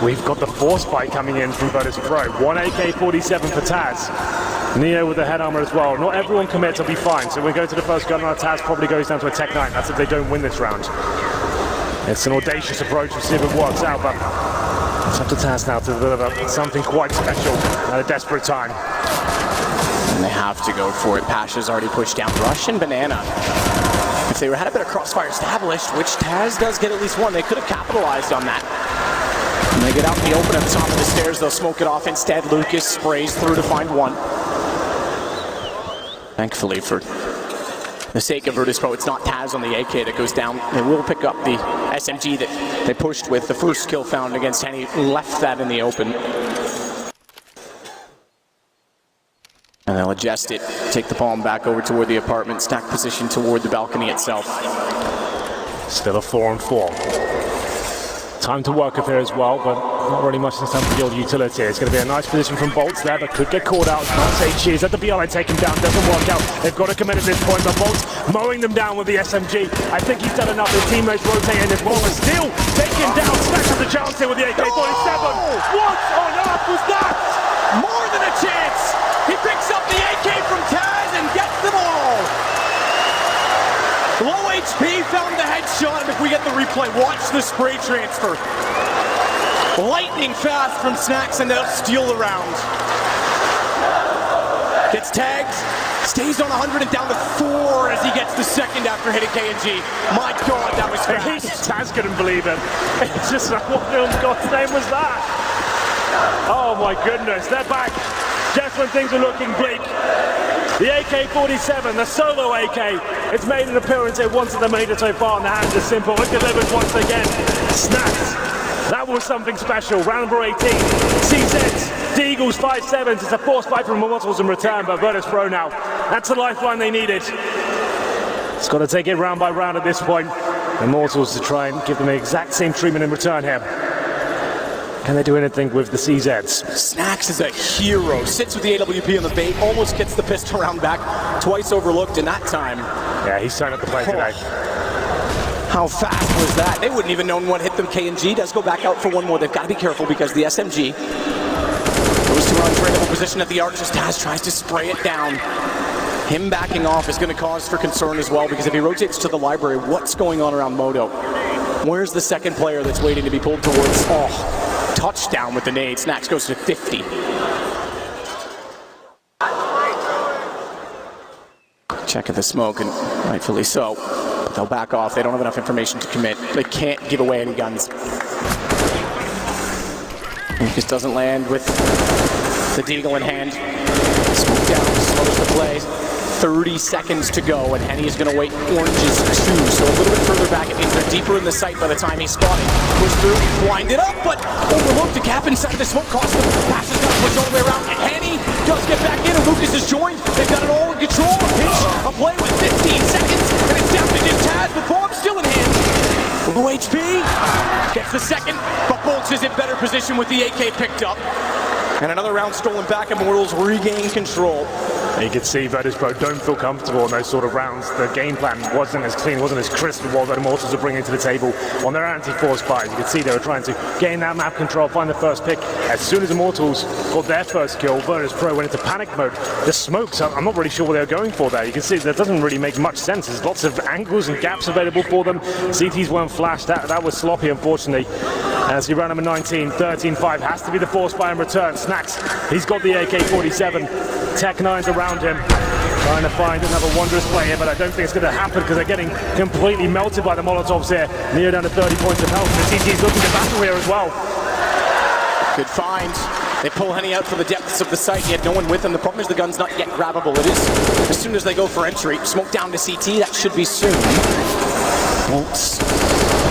we've got the force fight coming in from Virtus.pro. 1 AK-47 for Taz. Neo with the head armor as well. Not everyone commits, will be fine. So we go to the first gun round. Taz probably goes down to a Tech 9. That's if they don't win this round. It's an audacious approach. We'll see if it works out, but it's up to Taz now to deliver something quite special at a desperate time. And they have to go for it. Pasha's already pushed down Rush and Banana. If they had a bit of crossfire established, which Taz does get at least one, they could have capitalized on that. When they get out in the open at the top of the stairs, they'll smoke it off. Instead, Lucas sprays through to find one. Thankfully, for the sake of Virtus.pro, it's not Taz on the AK that goes down. They will pick up the SMG that they pushed with. The first kill found against Henny left that in the open. And they'll adjust it, take the palm back over toward the apartment, stack position toward the balcony itself. Still a 4-on-4. Time to work up here as well, but not really much this time for the old utility. It's going to be a nice position from Bolts there, but could get caught out. Not say cheers at the BL and take him down, doesn't work out. They've got to commit at this point, but Bolts mowing them down with the SMG. I think he's done enough. His teammates rotating as well, but still taken down. Snatch up the chance here with the AK-47. What on earth was that? More than a chance! He picks up the AK from Taz and gets them all! Low HP found the headshot, and if we get the replay, watch the spray transfer. Lightning fast from Snacks, and they'll steal the round. Gets tagged, stays on 100 and down to 4 as he gets the second after hitting K&G. My God, that was fast. Taz couldn't believe it. It's just like, what in God's name was that? Oh my goodness, they're back. Just when things are looking bleak. The AK-47, the solo AK, it's made an appearance here once in the major so far, and the hands are simple. It delivers once again. Snaps. That was something special. Round number 18. CZs, the Eagles 5-7s. It's a force fight from Immortals in return, but Virtus.pro now. That's the lifeline they needed. It's got to take it round by round at this point. Immortals to try and give them the exact same treatment in return here. Can they do anything with the CZs? Snacks is a hero. Sits with the AWP on the bait, almost gets the pistol round back. Twice overlooked in that time. Yeah, he's turned up the play today. How fast was that? They wouldn't even known what hit them. K&G does go back out for one more. They've got to be careful because the SMG goes to an untradeable position at the arch as Taz tries to spray it down. Him backing off is going to cause for concern as well, because if he rotates to the library, what's going on around Moto? Where's the second player that's waiting to be pulled towards? Oh, touchdown with the nade. Snacks goes to 50. Check of the smoke, and rightfully so. But they'll back off. They don't have enough information to commit. They can't give away any guns. Lucas doesn't land with the deagle in hand. Smoke down, slows the play. 30 seconds to go, and Henny is going to wait oranges too. So a little bit further back, it means they're deeper in the sight by the time he's spotted. Push through, blinded up, but overlooked. The gap inside the smoke cost him. Pass is going to push all the way around, and Henny does get back in, and Lucas is joined. They've got it all in control. A pinch, a play with 15 seconds, and it's down to just Taz, but Bomb's still in hand. Low HP, gets the second, but Bolts is in better position with the AK picked up. And another round stolen back, Immortals regain control. You can see Virtus.pro don't feel comfortable in those sort of rounds. The game plan wasn't as clean, wasn't as crisp as what the Immortals are bringing to the table on their anti-force buys. You can see they were trying to gain that map control, find the first pick. As soon as Immortals got their first kill, Virtus.pro went into panic mode. The smokes, I'm not really sure what they were going for there. You can see that doesn't really make much sense. There's lots of angles and gaps available for them. CTs weren't flashed. That was sloppy, unfortunately. As you round number 19, 13-5 has to be the force buy in return. Snacks, he's got the AK-47. Tech 9's around him, trying to find another wondrous play here, but I don't think it's going to happen because they're getting completely melted by the Molotovs here. Neo down to 30 points of health. The CT's looking to battle here as well. Good find. They pull Henny out for the depths of the site. He had no one with him. The problem is the gun's not yet grabbable. It is as soon as they go for entry. Smoke down to CT. That should be soon. Bolts.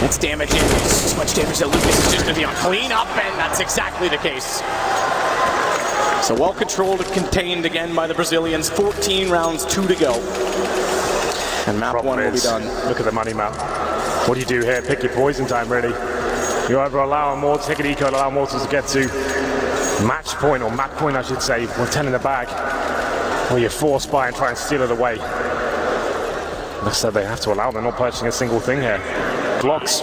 It's damage in. So much damage that Lucas is just going to be on clean up, and that's exactly the case. So well controlled and contained again by the Brazilians. 14 rounds, 2 to go. And map Problem 1 will be is, done. Look at the money map. What do you do here? Pick your poison time, really. You either allow Immortals, take an eco, allow Immortals to get to match point, or map point I should say, with 10 in the bag, or you force by and try and steal it away. Like I said, they have to allow, they're not purchasing a single thing here. Blocks,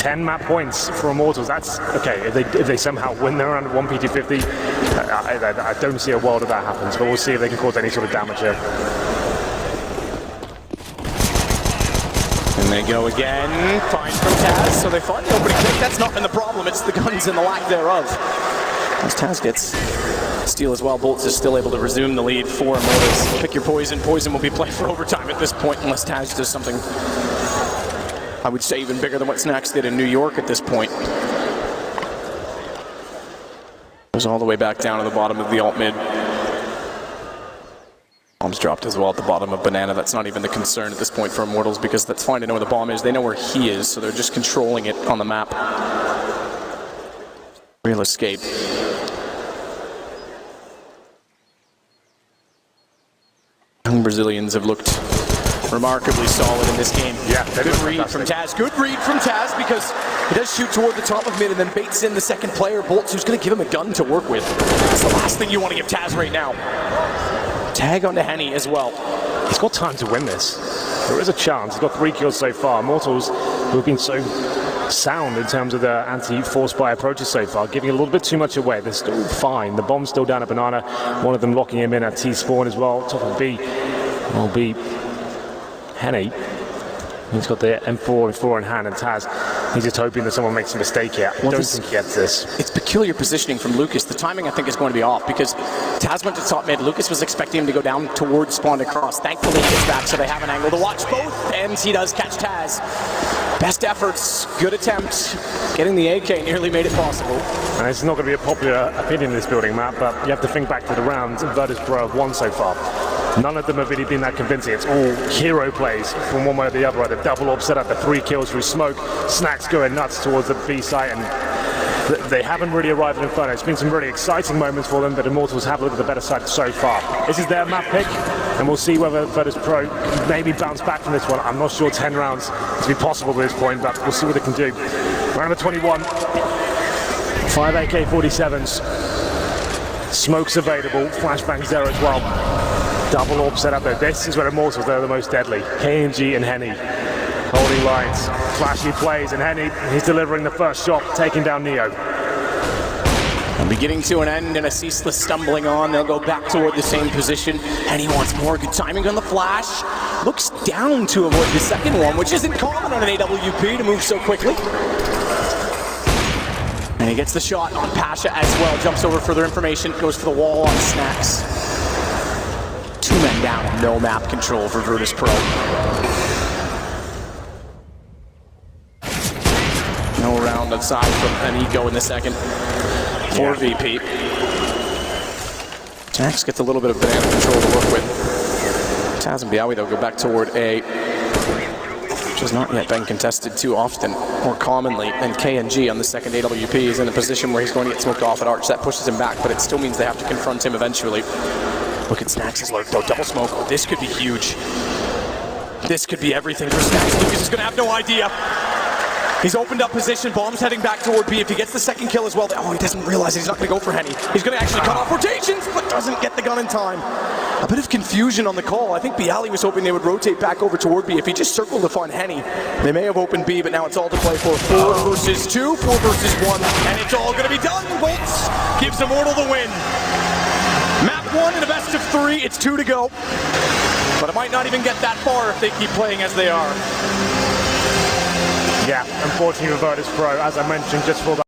10 map points for Immortals. That's okay. If they somehow win their round at 1 PG50, I don't see a world of that happens, but we'll see if they can cause any sort of damage here. And they go again, fine from Taz, so they find the opening pick. That's not been the problem, it's the guns and the lack thereof. As Taz gets steal as well, Bolts is still able to resume the lead for Immortals. Pick your poison. Poison will be played for overtime at this point unless Taz does something, I would say, even bigger than what Snacks did in New York at this point. Goes all the way back down to the bottom of the alt mid. Bombs dropped as well at the bottom of Banana. That's not even the concern at this point for Immortals because that's fine to know where the bomb is. They know where he is, so they're just controlling it on the map. Real escape. Young Brazilians have looked remarkably solid in this game. Yeah, good read from Taz. Good read from Taz because he does shoot toward the top of mid and then baits in the second player, Bolts, who's going to give him a gun to work with. That's the last thing you want to give Taz right now. Tag onto Henny as well. He's got time to win this. There is a chance. He's got 3 kills so far. Immortals, who have been so sound in terms of their anti-force buy approaches so far, giving a little bit too much away. They're still fine. The bomb's still down at Banana. One of them locking him in at T-spawn as well. Top of B will be Henny. He's got the M4 in hand, and Taz, he's just hoping that someone makes a mistake here. I don't think he gets this. It's peculiar positioning from Lucas. The timing, I think, is going to be off because Taz went to top mid. Lucas was expecting him to go down towards spawn across. Thankfully, he gets back, so they have an angle to watch both, and he does catch Taz. Best efforts, good attempt. Getting the AK nearly made it possible. And it's not going to be a popular opinion in this building, Matt, but you have to think back to the rounds Virtus.pro have won so far. None of them have really been that convincing. It's all hero plays from one way or the other. The double up set up, the 3 kills through smoke, Snacks going nuts towards the B site, and they haven't really arrived at Inferno. It's been some really exciting moments for them, but Immortals have looked at the better side so far. This is their map pick, and we'll see whether Virtus.pro can maybe bounce back from this one. I'm not sure 10 rounds to be possible at this point, but we'll see what they can do. Round number 21, 5 AK-47s, smoke's available, flashbangs there as well. Double orb set up there. This is where Immortals are the most deadly. KNG and Henny holding lines. Flashy plays, and Henny, he's delivering the first shot, taking down Neo. And beginning to an end and a ceaseless stumbling on. They'll go back toward the same position. Henny wants more. Good timing on the flash. Looks down to avoid the second one, which isn't common on an AWP to move so quickly. And he gets the shot on Pasha as well. Jumps over further information. Goes for the wall on Snacks. 2 men down and no map control for Virtus.pro. No round aside from an eco in the second for VP. Snacks gets a little bit of banana control to work with. Taz and Biawi, though, go back toward A, which has not yet been contested too often, more commonly, and KNG on the second AWP is in a position where he's going to get smoked off at Arch. That pushes him back, but it still means they have to confront him eventually. Look at Snacks' lurk, though. Double smoke. Oh, this could be huge. This could be everything for Snacks. Lucas is going to have no idea. He's opened up position. Bomb's heading back toward B. If he gets the second kill as well, oh, he doesn't realize he's not going to go for Henny. He's going to actually cut off rotations, but doesn't get the gun in time. A bit of confusion on the call. I think Bialy was hoping they would rotate back over toward B. If he just circled to find Henny, they may have opened B, but now it's all to play for. 4 versus 2, 4 versus 1, and it's all going to be done. Bolts gives Immortal the win. Map 1 in a best of 3, it's 2 to go. But it might not even get that far if they keep playing as they are. Yeah, unfortunately for Virtus.pro, as I mentioned just for that.